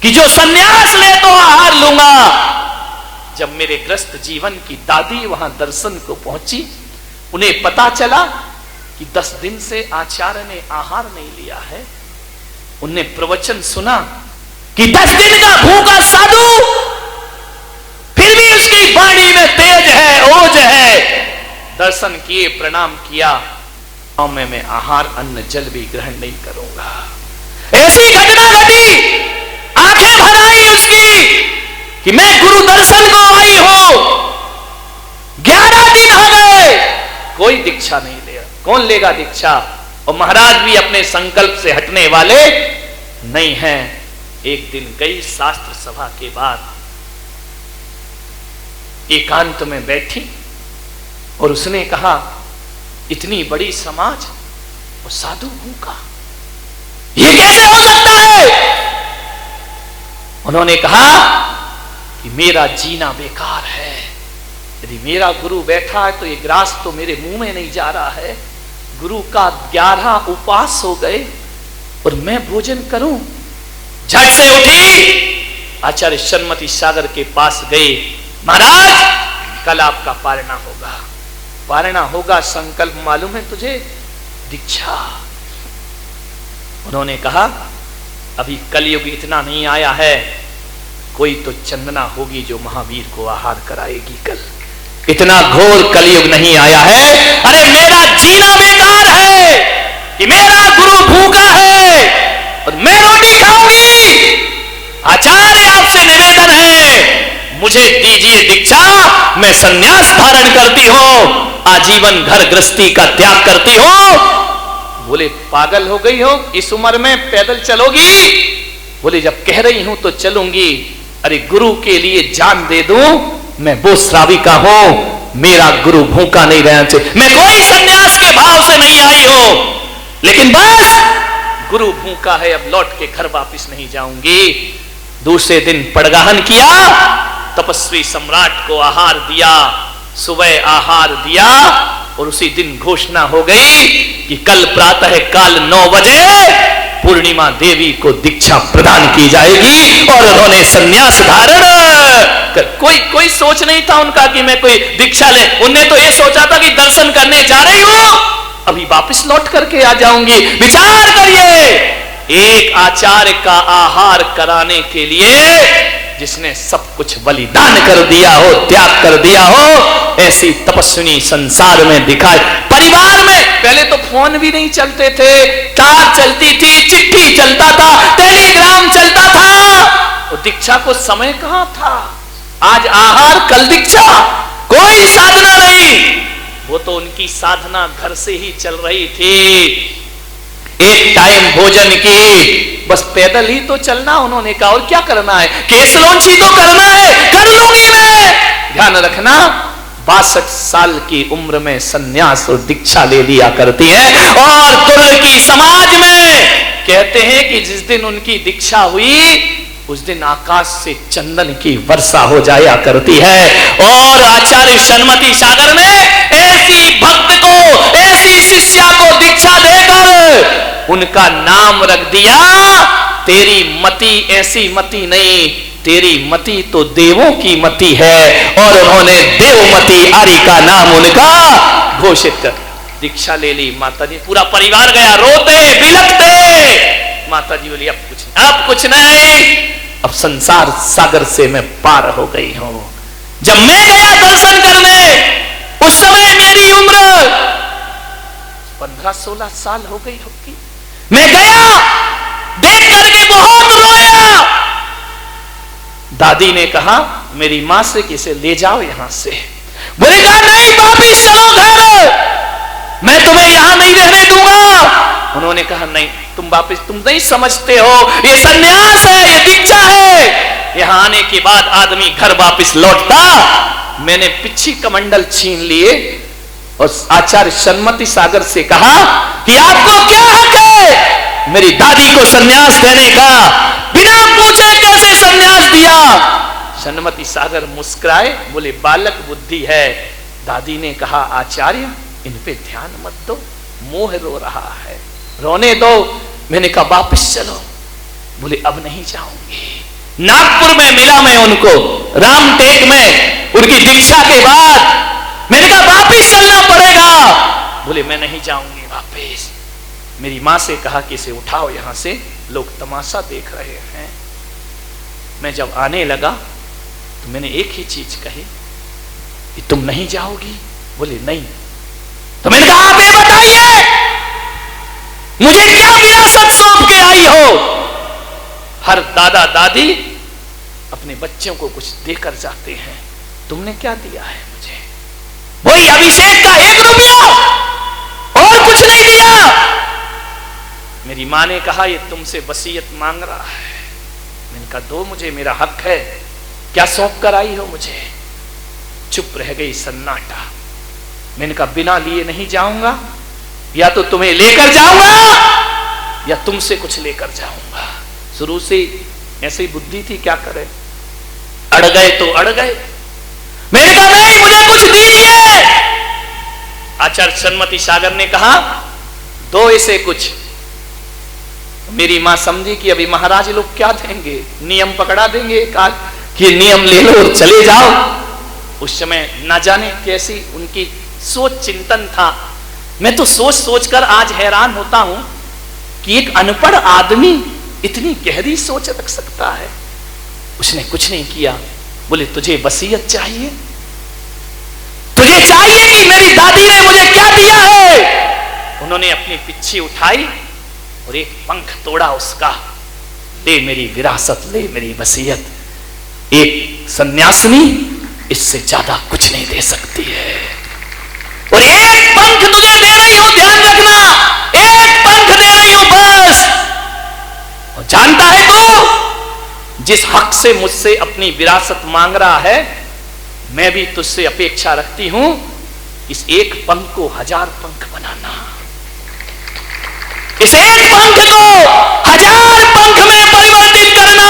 कि जो सन्यास ले तो आहार लूंगा। जब मेरे ग्रस्त जीवन की दादी वहां दर्शन को पहुंची, उन्हें पता चला कि 10 दिन से आचार्य ने आहार नहीं लिया है। उन्हें प्रवचन सुना कि 10 दिन का भूखा साधु, फिर भी उसकी वाणी में तेज है, ओज है। दर्शन किए, प्रणाम किया, मैं आहार अन्न जल भी ग्रहण नहीं करूंगा। ऐसी घटना घटी, आंखें भर आई उसकी कि मैं गुरु दर्शन को आई हूं, 11 दिन हो गए, कोई दीक्षा नहीं ले। कौन लेगा दीक्षा? और महाराज भी अपने संकल्प से हटने वाले नहीं हैं। एक दिन गई शास्त्र सभा के बाद, एकांत में बैठी और उसने कहा, इतनी बड़ी समाज और साधु भूखा, ये कैसे हो सकता है? उन्होंने कहा कि मेरा जीना बेकार है। यदि मेरा गुरु बैठा है तो ये ग्रास तो मेरे मुंह में नहीं जा रहा है। गुरु का 11 उपवास हो गए और मैं भोजन करूं। झट से उठी, आचार्य सन्मति सागर के पास गए। महाराज, कल आपका पारणा होगा। पारणा होगा, संकल्प मालूम है तुझे? दीक्षा। उन्होंने कहा, अभी कलयुग इतना नहीं आया है, कोई तो चंदना होगी जो महावीर को आहार कराएगी कल। इतना घोर कलयुग नहीं आया है। अरे मेरा जीना बेकार है कि मेरा गुरु भूखा है और मैं रोटी खाऊंगी। आचार्य, आपसे निवेदन है, मुझे दीजिए दीक्षा, मैं संन्यास धारण करती हूं, आजीवन घर गृहस्थी का त्याग करती हूं। बोले, पागल हो गई हो? इस उम्र में पैदल चलोगी? बोले, जब कह रही हूं तो चलूंगी। अरे गुरु के लिए जान दे दूं, मैं वो श्राविका हूं, मेरा गुरु भूखा नहीं रहना चाहिए। मैं कोई सन्यास के भाव से नहीं आई हूं, लेकिन बस गुरु भूखा है, अब लौट के घर वापिस नहीं जाऊंगी। दूसरे दिन पड़गाहन किया, तपस्वी सम्राट को आहार दिया, सुबह आहार दिया और उसी दिन घोषणा हो गई कि कल प्रातः काल 9 बजे पूर्णिमा देवी को दीक्षा प्रदान की जाएगी और उन्होंने संन्यास धारण कर। कोई सोच नहीं था उनका कि मैं कोई दीक्षा ले। उन्हें तो ये सोचा था कि दर्शन करने जा रही हूं, अभी वापस लौट करके आ जाऊंगी। विचार करिए, एक आचार्य का आहार कराने के लिए जिसने सब कुछ बलिदान कर दिया हो, त्याग कर दिया हो, ऐसी तपस्विनी संसार में दिखाई। परिवार में पहले तो फोन भी नहीं चलते थे, तार चलती थी, चिट्ठी चलता था, टेलीग्राम चलता था, और दीक्षा को समय कहां था? आज आहार, कल दीक्षा, कोई साधना नहीं। वो तो उनकी साधना घर से ही चल रही थी। एक टाइम भोजन की, बस पैदल ही तो चलना। उन्होंने कहा और क्या करना है? केसलौंची तो करना है, कर लूंगी मैं। ध्यान रखना, 62 साल की उम्र में सन्यास और दीक्षा ले लिया करती है। और तुर्क की समाज में कहते हैं कि जिस दिन उनकी दीक्षा हुई उस दिन आकाश से चंदन की वर्षा हो जाया करती है। और आचार्य सन्मति सागर ने ऐसी भक्त को, ऐसी शिष्या को दीक्षा देकर उनका नाम रख दिया, तेरी मति ऐसी मति नहीं, तेरी मति तो देवों की मति है। और उन्होंने देवमती आर्य का नाम उनका घोषित कर दीक्षा ले ली। माता जी, पूरा परिवार गया, रोते बिलखते। माता जी बोली, अब कुछ नहीं, अब संसार सागर से मैं पार हो गई हूं। जब मैं गया दर्शन करने, उस समय मेरी उम्र 15-16 साल हो गई होगी। मैं गया, देख करके बहुत रोया। दादी ने कहा, मेरी मां से किसे ले जाओ यहां से। बोले, कहा नहीं, वापिस चलो घर, मैं तुम्हें यहां नहीं रहने दूंगा। उन्होंने कहा, नहीं, तुम वापिस, तुम नहीं समझते हो, ये सन्यास है, ये दीक्षा है। यहां आने के बाद आदमी घर वापिस लौटता। मैंने पिछी कमंडल छीन लिए और आचार्य सन्मति सागर से कहा कि आपको क्या हक है मेरी दादी को सन्यास देने का? बिना पूछे कैसे सन्यास दिया? सन्मति सागर मुस्कुराए, बोले, बालक बुद्धि है। दादी ने कहा, आचार्य, इन पे ध्यान मत दो, मोह रो रहा है, रोने दो। मैंने कहा, वापस चलो। बोले, अब नहीं जाऊंगी। नागपुर में मिला मैं उनको, रामटेक में, उनकी दीक्षा के बाद। मैंने कहा वापिस चलना पड़ेगा। बोले मैं नहीं जाऊंगी वापिस। मेरी मां से कहा कि इसे उठाओ यहां से, लोग तमाशा देख रहे हैं। मैं जब आने लगा तो मैंने एक ही चीज कही कि तुम नहीं जाओगी? बोले नहीं। तो मैंने कहा आप ये बताइए मुझे क्या विरासत सौंप के आई हो? हर दादा दादी अपने बच्चों को कुछ देकर जाते हैं, तुमने क्या दिया है मुझे? वही अभिषेक का 1 रुपया, और कुछ नहीं दिया। मेरी मां ने कहा ये तुमसे वसीयत मांग रहा है। मैंने कहा दो मुझे, मेरा हक है, क्या सौंप कर आई हो मुझे? चुप रह गई, सन्नाटा। मैंने कहा बिना लिए नहीं जाऊंगा, या तो तुम्हें लेकर जाऊंगा या तुमसे कुछ लेकर जाऊंगा। शुरू से ऐसी बुद्धि थी, क्या करे, अड़ गए तो अड़ गए। मैंने कहा नहीं, मुझे कुछ दीजिए। आचार्य सन्मति सागर ने कहा दो इसे कुछ। मेरी मां समझी कि अभी महाराज लोग क्या देंगे, नियम पकड़ा देंगे कि नियम ले लो और चले जाओ। उस समय ना जाने कैसी उनकी सोच चिंतन था। मैं तो सोच सोच कर आज हैरान होता हूं कि एक अनपढ़ आदमी इतनी गहरी सोच रख सकता है। उसने कुछ नहीं किया। बोले तुझे वसीयत चाहिए? तुझे चाहिए कि मेरी दादी ने मुझे क्या दिया है? उन्होंने अपनी पिच्छी उठाई और एक पंख तोड़ा उसका। ले मेरी विरासत, ले मेरी वसीयत। एक सन्यासिनी इससे ज्यादा कुछ नहीं दे सकती है। और एक पंख तुझे दे रही हूं, ध्यान रखना, एक पंख दे रही हूं बस। और जानता है तू जिस हक से मुझसे अपनी विरासत मांग रहा है, मैं भी तुझसे अपेक्षा रखती हूं इस एक पंख को 1000 पंख बनाना। इस एक पंख को 1000 पंख में परिवर्तित करना।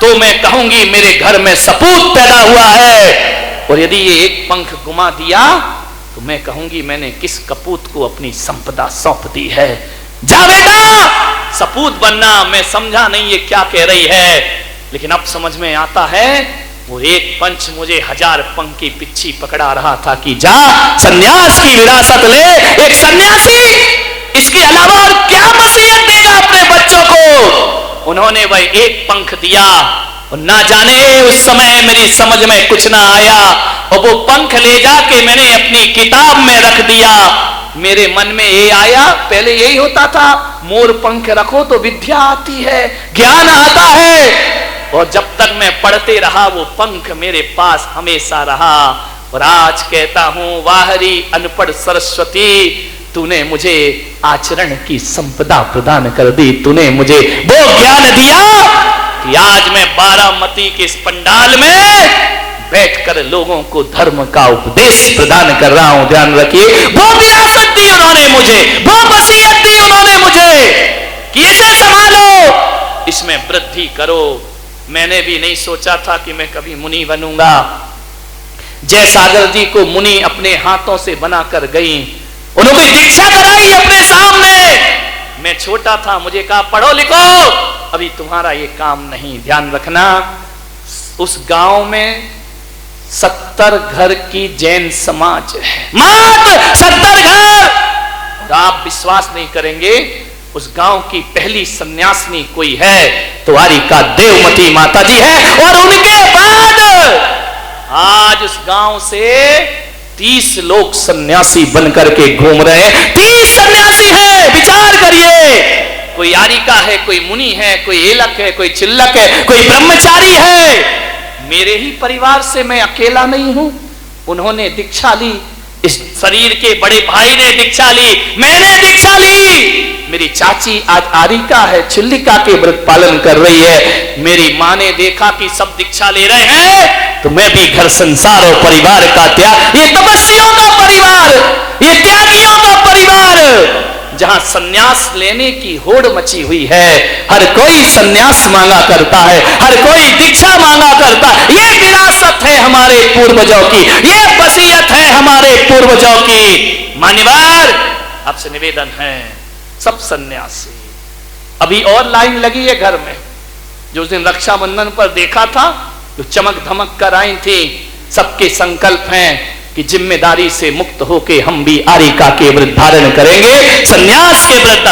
तो मैं कहूंगी मेरे घर में सपूत पैदा हुआ है। और यदि ये एक पंख गुमा दिया तो मैं कहूंगी मैंने किस कपूत को अपनी संपदा सौंप दी है। जा बेटा, सपूत बनना। मैं समझा नहीं ये क्या कह रही है, लेकिन अब समझ में आता है वो एक पंच मुझे 1000 पंख की पिच्छी पकड़ा रहा था कि जा सन्यास की विरासत ले। एक सन्यासी इसके अलावा और क्या वसीयत देगा अपने बच्चों को? उन्होंने वह एक पंख दिया और ना जाने उस समय मेरी समझ में कुछ ना आया, और वो पंख ले जाके मैंने अपनी किताब में रख दिया। मेरे मन में ये आया, पहले यही होता था मोर पंख रखो तो विद्या आती है, ज्ञान आता है। और जब तक मैं पढ़ते रहा वो पंख मेरे पास हमेशा रहा। और आज कहता हूं वाहरी अनपढ़ सरस्वती, तूने मुझे आचरण की संपदा प्रदान कर दी। तूने मुझे वो ज्ञान दिया कि आज मैं बारामती के इस पंडाल में बैठकर लोगों को धर्म का उपदेश प्रदान कर रहा हूं। ध्यान रखिए, वो विरासत दी उन्होंने मुझे, वो वसीयत दी उन्होंने मुझे कि इसे संभालो, इसमें वृद्धि करो। मैंने भी नहीं सोचा था कि मैं कभी मुनि बनूंगा। जयसागर जी को मुनि अपने हाथों से बनाकर गई, उन्होंने दीक्षा कराई अपने सामने। मैं छोटा था, मुझे कहा पढ़ो लिखो, अभी तुम्हारा ये काम नहीं। ध्यान रखना, उस गांव में 70 घर की जैन समाज है, मात्र 70 घर। आप विश्वास नहीं करेंगे, उस गांव की पहली सन्यासिनी कोई है द्वारिका देवमती माता जी है। और उनके बाद आज उस गांव से 30 लोग सन्यासी बनकर के घूम रहे हैं। 30 सन्यासी है, विचार करिए। कोई यारिका है, कोई मुनि है, कोई एलक है, कोई चिल्लक है, कोई ब्रह्मचारी है। मेरे ही परिवार से मैं अकेला नहीं हूं। उन्होंने दीक्षा ली, इस शरीर के बड़े भाई ने दीक्षा ली, मैंने दीक्षा ली। मेरी चाची आज आरिका है, चिल्लिका के व्रत पालन कर रही है। मेरी मां ने देखा कि सब दीक्षा ले रहे हैं, तो मैं भी घर संसार और परिवार का त्याग, ये तपस्वियों का परिवार, ये त्यागियों का परिवार, जहां सन्यास लेने की होड़ मची हुई है। हर कोई सन्यास मांगा करता है, हर कोई दीक्षा मांगा करता है। ये विरासत है हमारे पूर्वजों की, ये वसीयत है हमारे पूर्वजों की। मान्यवर, आपसे निवेदन है, सब सन्यासी, अभी और लाइन लगी है घर में, जो उस दिन रक्षाबंधन पर देखा था, जो चमक धमक कर आई थी, सबके संकल्प हैं कि जिम्मेदारी से मुक्त होके हम भी आरिका के व्रत धारण करेंगे, संन्यास के व्रत